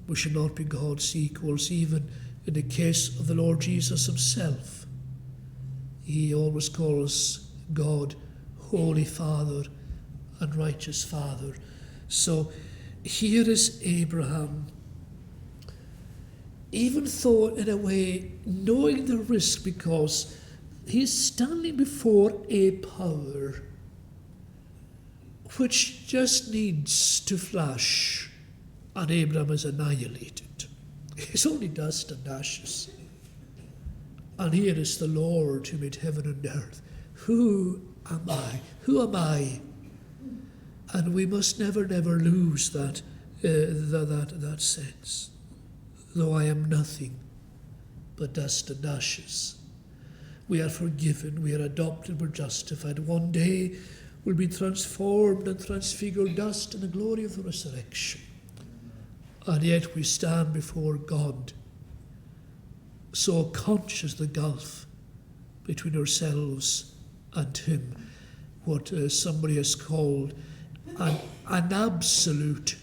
Speaker 1: we should not be God's equals, even in the case of the Lord Jesus himself. He always calls God Holy Father and Righteous Father. So here is Abraham, even though in a way knowing the risk, because he's standing before a power which just needs to flash, and Abraham is annihilated. It's only dust and ashes. And here is the Lord who made heaven and earth. Who am I? Who am I? And we must never lose that sense. Though I am nothing but dust and ashes. We are forgiven, we are adopted, we're justified. One day we'll be transformed and transfigured dust in the glory of the resurrection. And yet we stand before God, so conscious the gulf between ourselves and him, what somebody has called an absolute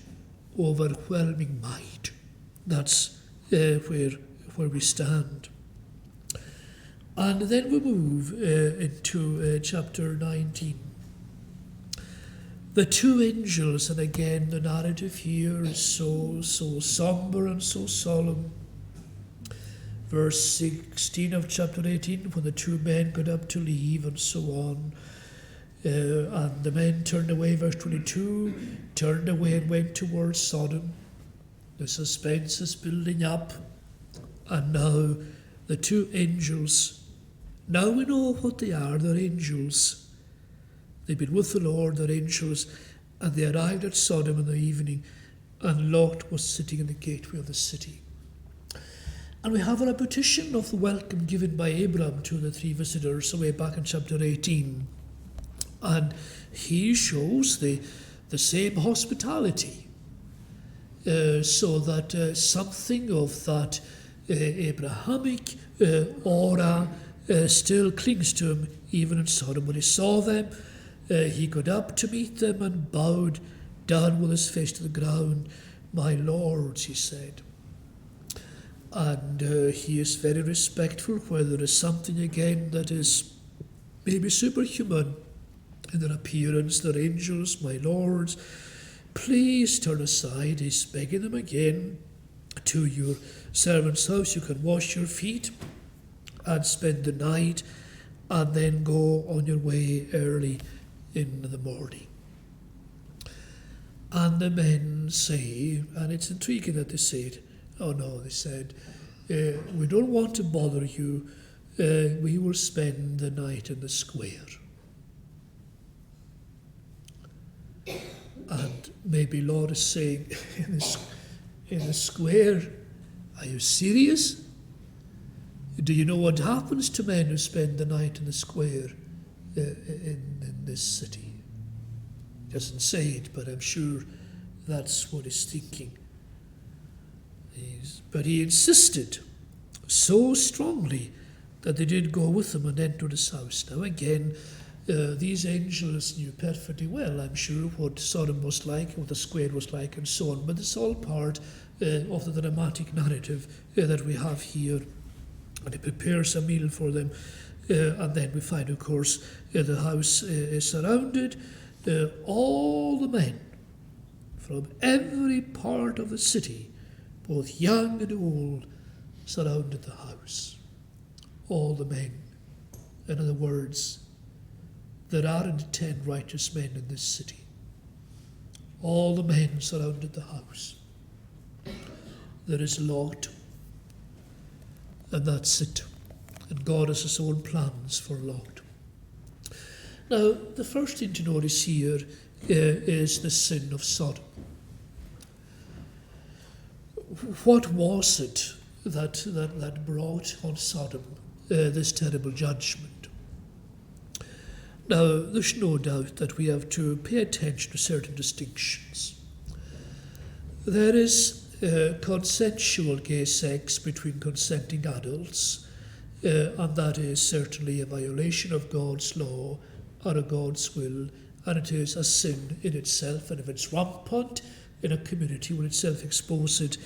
Speaker 1: overwhelming might. That's where we stand. And then we move into chapter 19. The two angels, and again the narrative here is so somber and so solemn. verse 16 of chapter 18, when the two men got up to leave and so on. And the men turned away, verse 22, turned away and went towards Sodom. The suspense is building up. And now the two angels, now we know what they are, they're angels. They've been with the Lord, they're angels, and they arrived at Sodom in the evening, and Lot was sitting in the gateway of the city. And we have a repetition of the welcome given by Abram to the three visitors away back in chapter 18. And he shows the same hospitality, so that something of that Abrahamic aura still clings to him, even in Sodom. When he saw them, he got up to meet them and bowed down with his face to the ground. "My lords," he said. And he is very respectful where there is something again that is maybe superhuman in their appearance. They're angels, "my lords, please turn aside." He's begging them again, "To your servant's house you can wash your feet and spend the night, and then go on your way early in the morning." And the men say, and it's intriguing that they say it, oh no, they said, "We don't want to bother you, we will spend the night in the square." And maybe Lord is saying, in the square, are you serious? Do you know what happens to men who spend the night in the square in this city? He doesn't say it, but I'm sure that's what he's thinking. But he insisted so strongly that they did go with him and enter his house. Now again, these angels knew perfectly well, I'm sure, what Sodom was like, what the square was like, and so on. But it's all part of the dramatic narrative that we have here. And he prepares a meal for them. And then we find, of course, the house is surrounded. All the men from every part of the city, both young and old, surrounded the house. All the men. In other words, there aren't 10 righteous men in this city. All the men surrounded the house. There is Lot, and that's it. And God has his own plans for Lot. Now, the first thing to notice here is the sin of Sodom. What was it that brought on Sodom this terrible judgment? Now, there's no doubt that we have to pay attention to certain distinctions. There is consensual gay sex between consenting adults, and that is certainly a violation of God's law or of God's will, and it is a sin in itself, and if it's rampant in a community, will itself expose it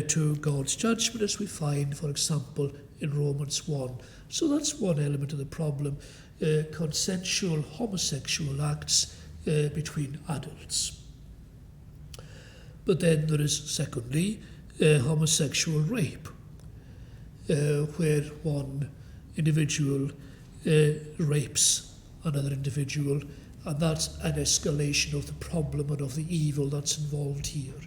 Speaker 1: to God's judgment, as we find, for example, in Romans 1. So that's one element of the problem, consensual homosexual acts between adults. But then there is, secondly, homosexual rape, where one individual rapes another individual, and that's an escalation of the problem and of the evil that's involved here.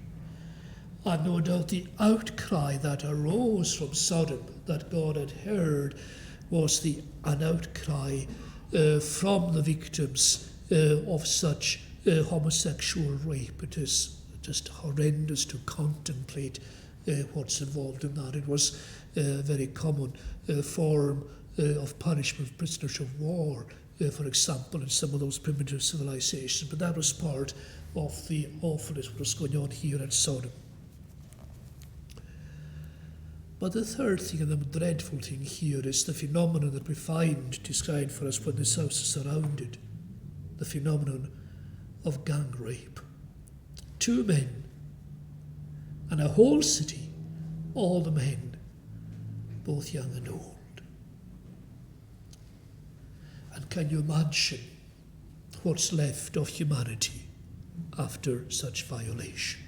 Speaker 1: And no doubt the outcry that arose from Sodom that God had heard was an outcry from the victims of such homosexual rape. It is just horrendous to contemplate what's involved in that. It was a very common form of punishment of prisoners of war, for example, in some of those primitive civilizations. But that was part of the awfulness that was going on here at Sodom. But the third thing, and the dreadful thing here, is the phenomenon that we find described for us when this house is surrounded. The phenomenon of gang rape. 2 men and a whole city, all the men, both young and old. And can you imagine what's left of humanity after such violation?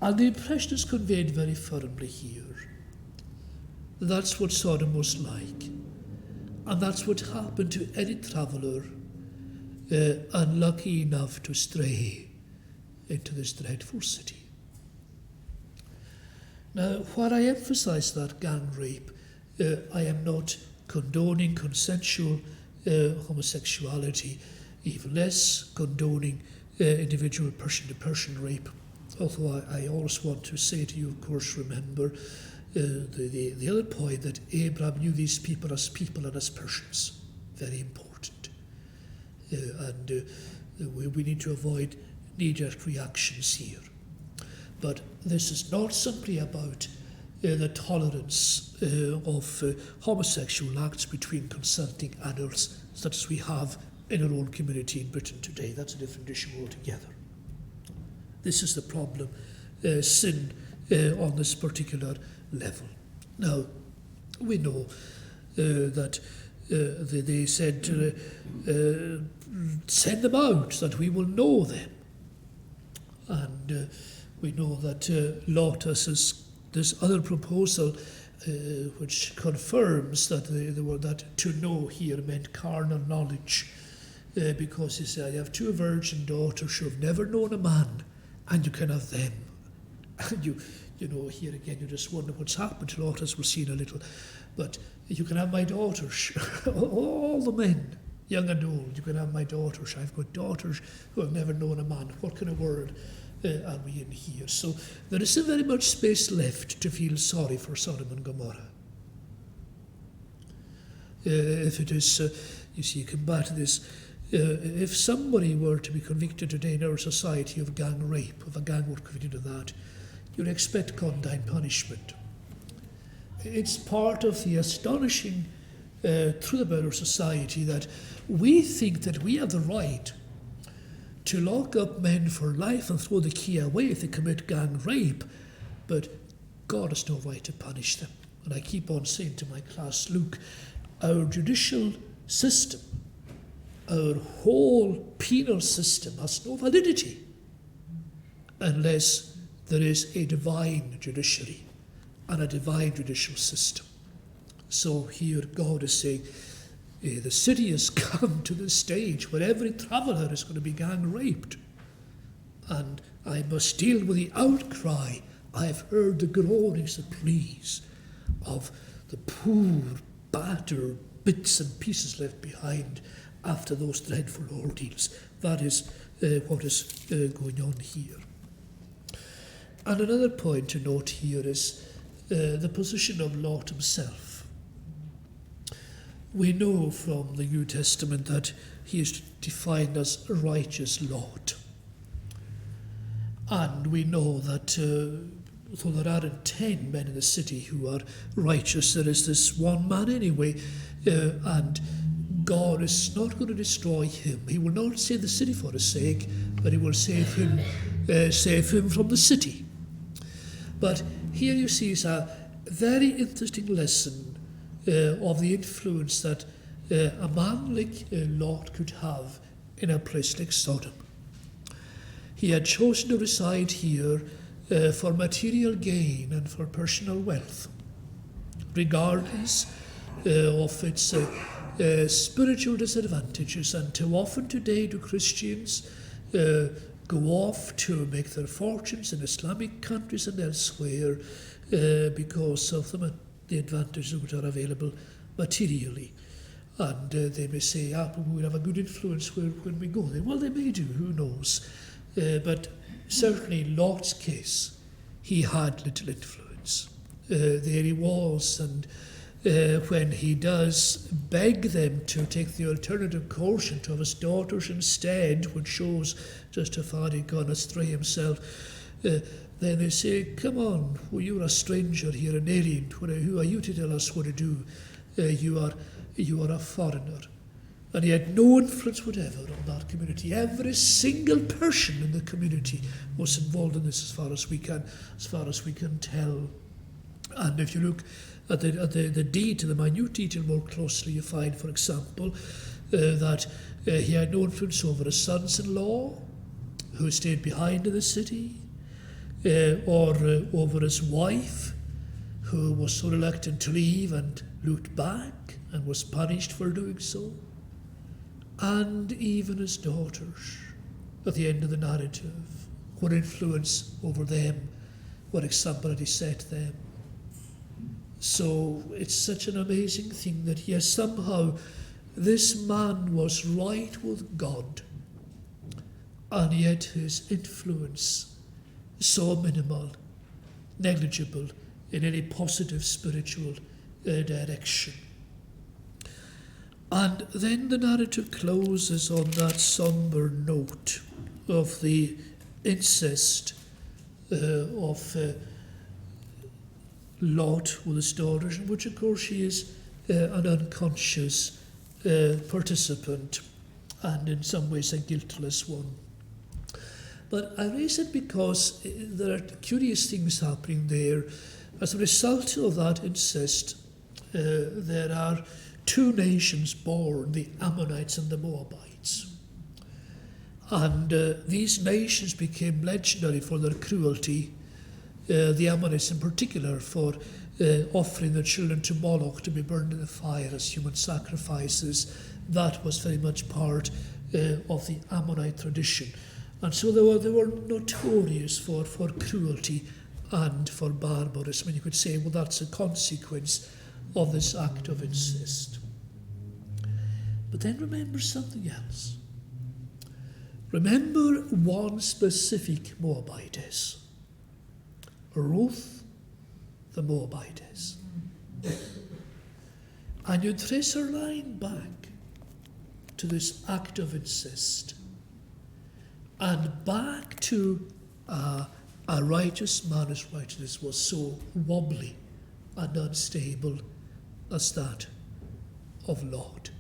Speaker 1: And the impression is conveyed very firmly here That's what Sodom was like. And that's what happened to any traveller unlucky enough to stray into this dreadful city. Now, while I emphasise that gang rape, I am not condoning consensual homosexuality, even less condoning individual person-to-person rape. Although I always want to say to you, of course, remember the other point, that Abraham knew these people and as persons. Very important. We need to avoid knee-jerk reactions here. But this is not simply about the tolerance of homosexual acts between consenting adults, such as we have in our own community in Britain today. That's a different issue altogether. This is the problem, sin on this particular level. Now, we know that they said, send them out, that we will know them. And we know that Lot has this other proposal which confirms that that to know here meant carnal knowledge, because he said, I have 2 virgin daughters who have never known a man, and you can have them. And you know, here again, you just wonder what's happened to Lot, as we'll see in a little. But you can have my daughters, all the men, young and old, you can have my daughters. I've got daughters who have never known a man. What kind of world are we in here? So there isn't very much space left to feel sorry for Sodom and Gomorrah. If it is, you see, you come back to this, if somebody were to be convicted today in our society of gang rape, if a gang were convicted of that, you'd expect condign punishment. It's part of the astonishing truth about our society that we think that we have the right to lock up men for life and throw the key away if they commit gang rape, but God has no right to punish them. And I keep on saying to my class, Luke, our judicial system, our whole penal system has no validity unless there is a divine judiciary and a divine judicial system. So here God is saying, the city has come to the stage where every traveller is going to be gang raped. And I must deal with the outcry. I have heard the groanings, the pleas of the poor, battered bits and pieces left behind after those dreadful ordeals. That is what is going on here. And another point to note here is the position of Lot himself. We know from the New Testament that he is defined as a righteous Lot. And we know that though there aren't 10 men in the city who are righteous, there is this one man anyway, and God is not going to destroy him. He will not save the city for his sake, but he will save him from the city. But here you see is a very interesting lesson of the influence that a man like Lot could have in a place like Sodom. He had chosen to reside here for material gain and for personal wealth, regardless of its spiritual disadvantages. And too often today do Christians go off to make their fortunes in Islamic countries and elsewhere because of the advantages which are available materially. And they may say, we will have a good influence when we go there. Well, they may do, who knows. But certainly in Lot's case, he had little influence. There he was, and when he does beg them to take the alternative course and to have his daughters instead, which shows just how far he'd gone astray himself, then they say, come on, well, you're a stranger here, an alien. Who are you to tell us what to do? You are a foreigner. And he had no influence whatever on that community. Every single person in the community was involved in this as far as we can tell. And if you look at the minute detail more closely, you find, for example, that he had no influence over his sons-in-law, who stayed behind in the city, or over his wife, who was so reluctant to leave and looked back and was punished for doing so, and even his daughters at the end of the narrative, what influence over them, what example had he set them. So it's such an amazing thing that yes, somehow this man was right with God, and yet his influence so minimal, negligible in any positive spiritual direction. And then the narrative closes on that somber note of the incest of Lot with his daughters, in which of course she is an unconscious participant, and in some ways a guiltless one. But I raise it because there are curious things happening there. As a result of that incest, there are two nations born, the Ammonites and the Moabites. And these nations became legendary for their cruelty, the Ammonites in particular for offering their children to Moloch to be burned in the fire as human sacrifices. That was very much part of the Ammonite tradition. And so they were notorious for cruelty and for barbarism. And you could say, well, that's a consequence of this act of incest. But then remember something else. Remember one specific Moabitess, Ruth the Moabitess. And you trace her line back to this act of incest, and back to a righteous man whose righteousness was so wobbly and unstable as that of Lot.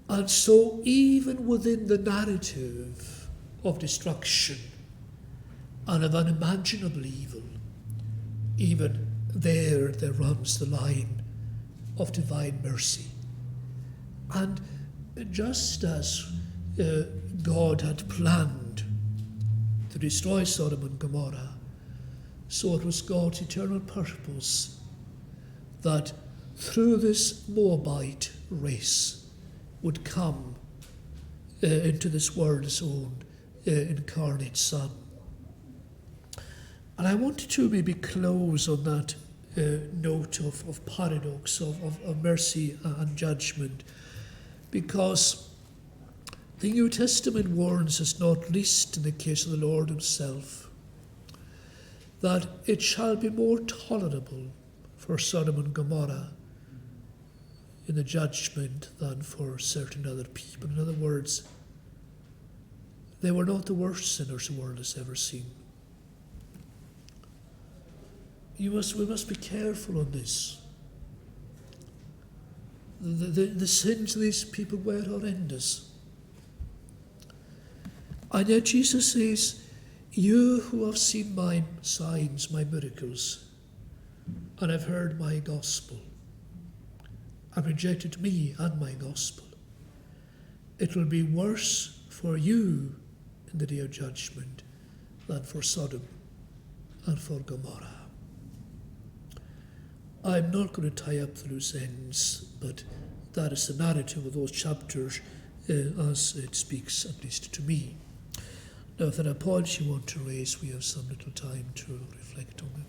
Speaker 1: And so even within the narrative of destruction and of unimaginable evil, even there runs the line of divine mercy. And just as God had planned to destroy Sodom and Gomorrah, so it was God's eternal purpose that through this Moabite race would come into this world his own incarnate Son. And I wanted to maybe close on that note of paradox, of mercy and judgment, because the New Testament warns us, not least in the case of the Lord himself, that it shall be more tolerable for Sodom and Gomorrah in the judgment than for certain other people. In other words, they were not the worst sinners the world has ever seen. We must be careful on this. The sins of these people were horrendous. And yet Jesus says, you who have seen my signs, my miracles, and have heard my gospel, and rejected me and my gospel, it will be worse for you in the day of judgment than for Sodom and for Gomorrah. I'm not going to tie up the loose ends, but that is the narrative of those chapters as it speaks, at least to me. Now, if there are points you want to raise, we have some little time to reflect on them.